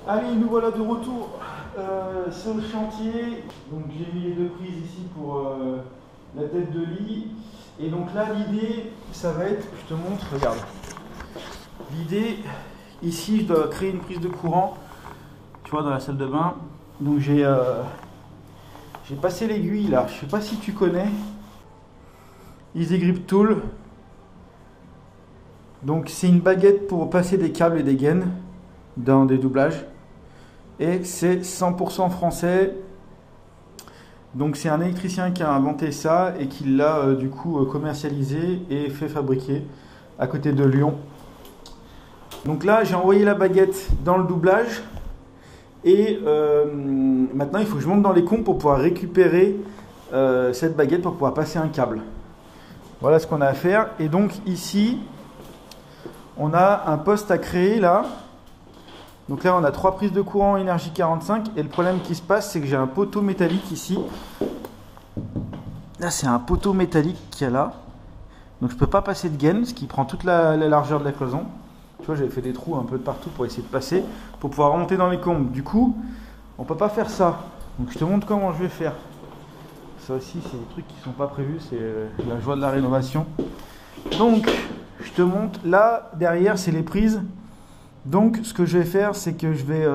Allez, nous voilà de retour sur le chantier. Donc j'ai mis les deux prises ici pour la tête de lit. Et donc là, l'idée, ça va être, je te montre, regarde. L'idée, ici, je dois créer une prise de courant, tu vois, dans la salle de bain. Donc j'ai passé l'aiguille là, je sais pas si tu connais, Easy Grip Tool. Donc c'est une baguette pour passer des câbles et des gaines dans des doublages. Et c'est 100% français. Donc c'est un électricien qui a inventé ça et qui l'a du coup commercialisé et fait fabriquer à côté de Lyon. Donc là j'ai envoyé la baguette dans le doublage. Et maintenant il faut que je monte dans les combles pour pouvoir récupérer cette baguette pour pouvoir passer un câble. Voilà ce qu'on a à faire. Et donc ici on a un poste à créer là. Donc là on a 3 prises de courant énergie 45 et le problème qui se passe c'est que j'ai un poteau métallique ici. Là c'est un poteau métallique qu'il y a là. Donc je ne peux pas passer de gaine, ce qui prend toute la largeur de la cloison. Tu vois, j'avais fait des trous un peu de partout pour essayer de passer, pour pouvoir remonter dans les combles. Du coup, on ne peut pas faire ça. Donc je te montre comment je vais faire. Ça aussi c'est des trucs qui ne sont pas prévus, c'est la joie de la rénovation. Donc je te montre, là derrière c'est les prises. Donc ce que je vais faire c'est que je vais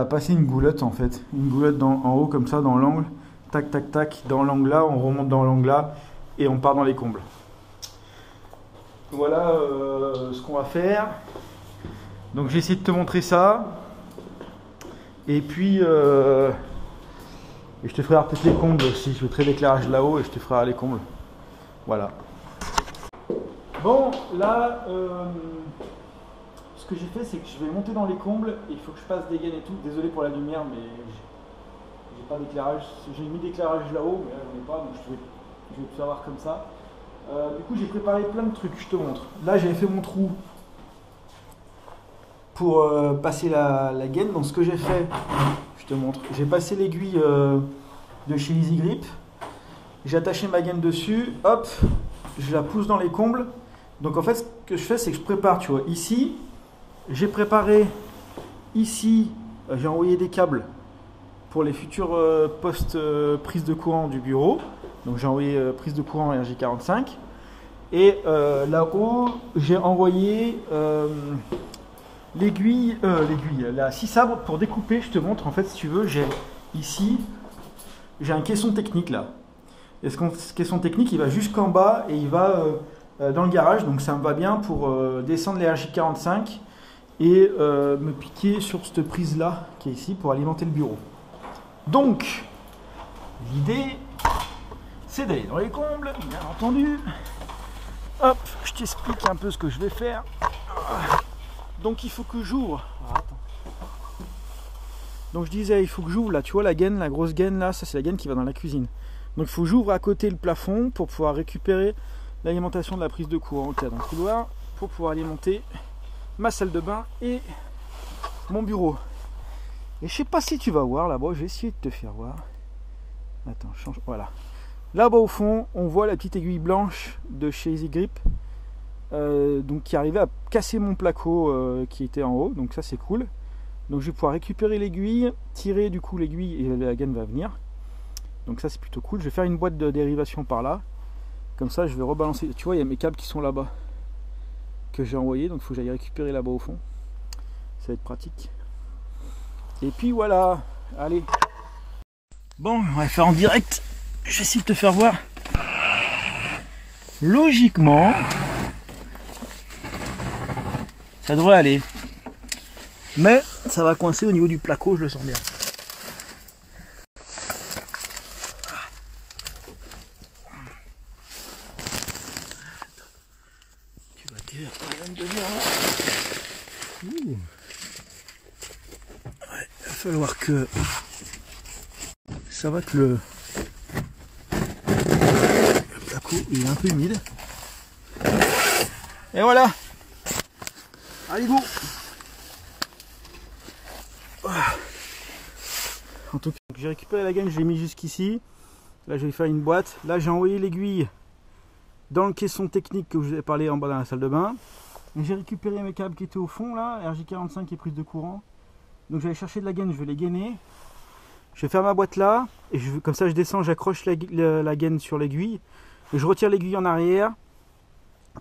passer une goulotte en fait. Une goulotte en haut comme ça dans l'angle. Tac tac tac, dans l'angle là, on remonte dans l'angle là et on part dans les combles. Voilà ce qu'on va faire. Donc j'ai essayé de te montrer ça. Et puis je te ferai peut-être les combles aussi. Je mettrai l'éclairage là-haut et je te ferai les combles. Voilà. Bon, là, ce que j'ai fait, c'est que je vais monter dans les combles. Et il faut que je passe des gaines et tout. Désolé pour la lumière, mais j'ai pas d'éclairage. J'ai mis d'éclairage là-haut, mais là j'en ai pas. Donc je vais te faire voir comme ça. Du coup j'ai préparé plein de trucs, je te montre. Là j'avais fait mon trou pour passer la gaine. Donc ce que j'ai fait, je te montre. J'ai passé l'aiguille de chez Easy Grip. J'ai attaché ma gaine dessus. Hop, je la pousse dans les combles. Donc en fait ce que je fais c'est que je prépare, tu vois. Ici, j'ai préparé, ici, j'ai envoyé des câbles pour les futurs postes prise de courant du bureau. Donc j'ai envoyé prise de courant RJ45 et là-haut j'ai envoyé l'aiguille, la scie sabre pour découper. Je te montre en fait si tu veux, j'ai ici un caisson technique là. Et ce caisson technique il va jusqu'en bas et il va dans le garage, donc ça me va bien pour descendre les RJ45 et me piquer sur cette prise là qui est ici pour alimenter le bureau. Donc l'idée c'est d'aller dans les combles, bien entendu. Hop, je t'explique un peu ce que je vais faire. Donc il faut que j'ouvre. Donc je disais, il faut que j'ouvre là, tu vois la gaine, la grosse gaine là, ça c'est la gaine qui va dans la cuisine. Donc il faut que j'ouvre à côté le plafond pour pouvoir récupérer l'alimentation de la prise de courant qu'il y a dans le couloir, pour pouvoir alimenter ma salle de bain et mon bureau. Et je sais pas si tu vas voir là-bas, je vais essayer de te faire voir. Attends, je change, voilà. Là-bas au fond, on voit la petite aiguille blanche de chez Easy Grip, donc qui arrivait à casser mon placo qui était en haut, donc ça c'est cool. Donc je vais pouvoir récupérer l'aiguille, tirer du coup l'aiguille et la gaine va venir. Donc ça c'est plutôt cool. Je vais faire une boîte de dérivation par là, comme ça je vais rebalancer. Tu vois, il y a mes câbles qui sont là-bas que j'ai envoyés, donc il faut que j'aille récupérer là-bas au fond. Ça va être pratique. Et puis voilà, allez. Bon, on va faire en direct. Je vais essayer de te faire voir. Logiquement, ça devrait aller. Mais ça va coincer au niveau du placo, je le sens bien. Tu vas te dire, ouais, il va falloir que ça va que le placo il est un peu humide. Et voilà. Allez go. En tout cas, j'ai récupéré la gaine, je l'ai mis jusqu'ici. Là, je vais faire une boîte. Là, j'ai envoyé l'aiguille dans le caisson technique que je vous ai parlé en bas dans la salle de bain. Et j'ai récupéré mes câbles qui étaient au fond là, RJ45 et prise de courant. Donc je vais aller chercher de la gaine, je vais les gainer. Je vais faire ma boîte là, et comme ça je descends, j'accroche la gaine sur l'aiguille, et je retire l'aiguille en arrière.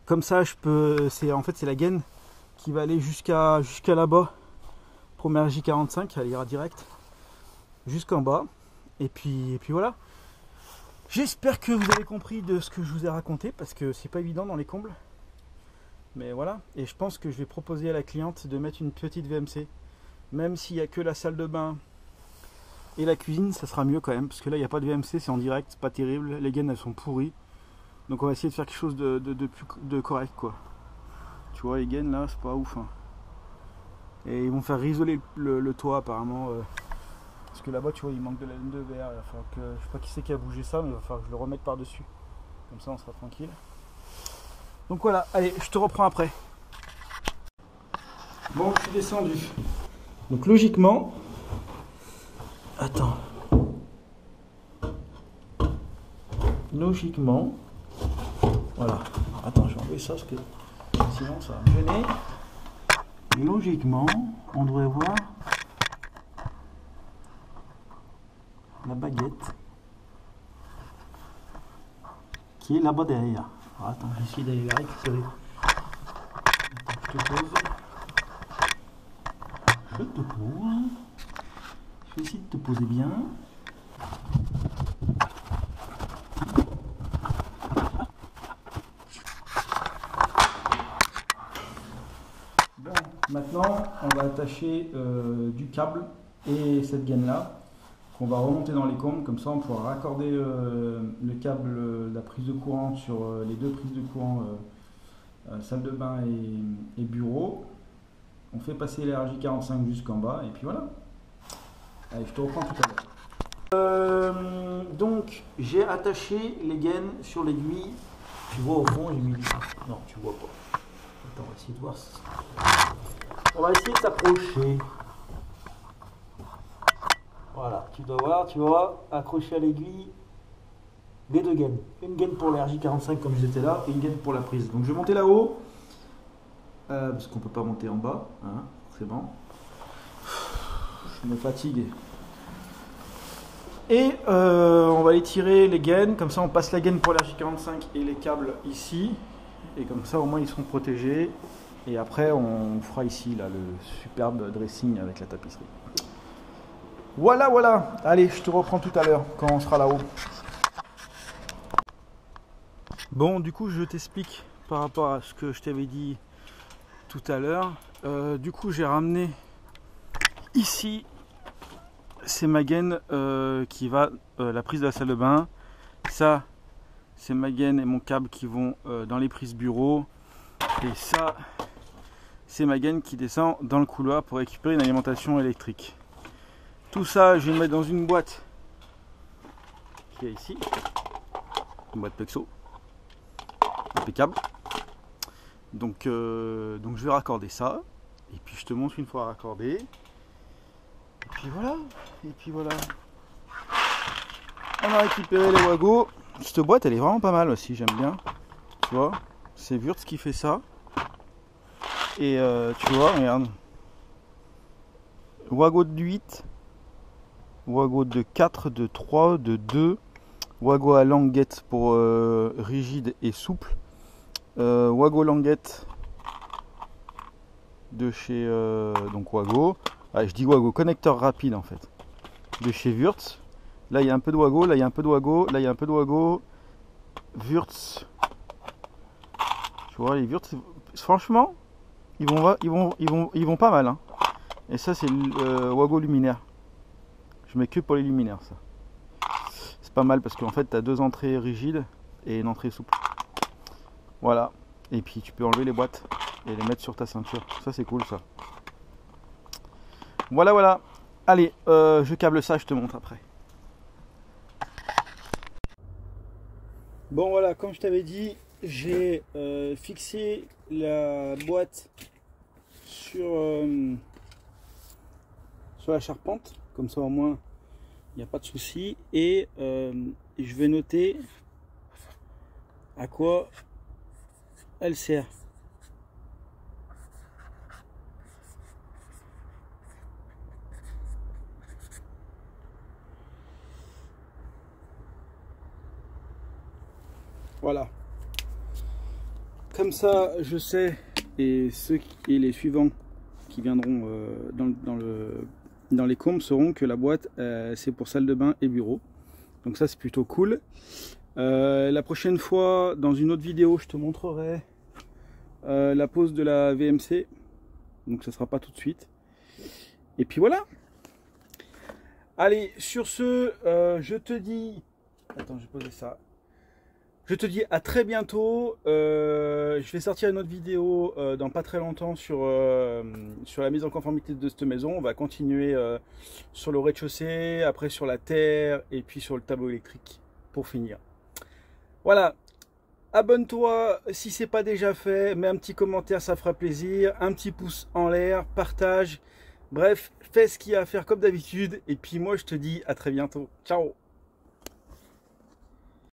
Comme ça je peux, en fait c'est la gaine qui va aller jusqu'à là-bas. Première J45, elle ira direct jusqu'en bas. Et puis voilà. J'espère que vous avez compris de ce que je vous ai raconté, parce que c'est pas évident dans les combles. Mais voilà, et je pense que je vais proposer à la cliente de mettre une petite VMC. Même s'il n'y a que la salle de bain et la cuisine, ça sera mieux quand même, parce que là il n'y a pas de VMC, c'est en direct, c'est pas terrible, les gaines elles sont pourries. Donc on va essayer de faire quelque chose de correct quoi. Tu vois, les gaines là, c'est pas ouf. Hein. Et ils vont faire risoler le toit apparemment. Parce que là-bas, tu vois, il manque de la laine de verre. Il va falloir que, je sais pas qui c'est qui a bougé ça, mais il va falloir que je le remette par-dessus. Comme ça, on sera tranquille. Donc voilà, allez, je te reprends après. Bon, je suis descendu. Donc logiquement, attends. Logiquement, voilà. Attends, je vais enlever ça parce que sinon ça va me gêner. Et logiquement, on devrait voir la baguette qui est là-bas derrière. Alors, attends, j'essaie d'aller la récupérer. Attends, je te pose. Je te pose. Je vais essayer de te poser bien. Bon, maintenant, on va attacher du câble et cette gaine là. On va remonter dans les combles, comme ça on pourra raccorder le câble, la prise de courant sur les deux prises de courant, salle de bain et bureau. On fait passer les RJ45 jusqu'en bas et puis voilà. Allez, je te reprends tout à l'heure. Donc j'ai attaché les gaines sur l'aiguille. Tu vois au fond, j'ai mis du... Non, tu vois pas. Attends, on va essayer de voir. On va essayer de s'approcher. Voilà, tu dois voir, tu vois, accroché à l'aiguille, les deux gaines. Une gaine pour les RJ45 comme j'étais là, et une gaine pour la prise. Donc je vais monter là-haut, parce qu'on ne peut pas monter en bas, hein, c'est bon. Je me fatigue. Et on va aller tirer les gaines, comme ça on passe la gaine pour l'RJ45 et les câbles ici. Et comme ça au moins ils seront protégés. Et après on fera ici là, le superbe dressing avec la tapisserie. Voilà, voilà. Allez, je te reprends tout à l'heure quand on sera là-haut. Bon, du coup, je t'explique par rapport à ce que je t'avais dit tout à l'heure. Du coup, j'ai ramené ici, c'est ma gaine qui va, la prise de la salle de bain. Ça, c'est ma gaine et mon câble qui vont dans les prises bureau. Et ça, c'est ma gaine qui descend dans le couloir pour récupérer une alimentation électrique. Tout ça, je vais le mettre dans une boîte qui est ici, une boîte Plexo, impeccable. Donc je vais raccorder ça, et puis je te montre une fois raccordé. Et puis voilà, On a récupéré les Wago. Cette boîte, elle est vraiment pas mal aussi, j'aime bien. Tu vois, c'est Wurtz qui fait ça. Et tu vois, regarde, Wago de 8. Wago de 4, de 3, de 2, Wago à languette pour rigide et souple, Wago languette de chez donc Wago, je dis Wago, connecteur rapide en fait, de chez Wurtz. Là il y a un peu de Wago, là il y a un peu de Wago, là il y a un peu de Wago, Wurtz. Tu vois les Wurtz, franchement, ils vont pas mal. Hein. Et ça c'est le Wago luminaire. Je mets que pour les luminaires ça. C'est pas mal parce qu'en fait tu as deux entrées rigides et une entrée souple. Voilà. Et puis tu peux enlever les boîtes et les mettre sur ta ceinture. Ça c'est cool ça. Voilà voilà. Allez, je câble ça, je te montre après. Bon voilà, comme je t'avais dit, j'ai fixé la boîte sur la charpente. Comme ça au moins il n'y a pas de souci. Et je vais noter à quoi elle sert. Voilà. Comme ça, je sais, et les suivants qui viendront dans les combes sauront que la boîte, c'est pour salle de bain et bureau. Donc ça, c'est plutôt cool. La prochaine fois, dans une autre vidéo, je te montrerai la pose de la VMC. Donc ça sera pas tout de suite. Et puis voilà. Allez, sur ce, je te dis... Attends, je vais poser ça. Je te dis à très bientôt. Je vais sortir une autre vidéo dans pas très longtemps sur la mise en conformité de cette maison. On va continuer sur le rez-de-chaussée, après sur la terre et puis sur le tableau électrique pour finir. Voilà. Abonne-toi si c'est pas déjà fait. Mets un petit commentaire, ça fera plaisir. Un petit pouce en l'air, partage. Bref, fais ce qu'il y a à faire comme d'habitude. Et puis moi, je te dis à très bientôt. Ciao!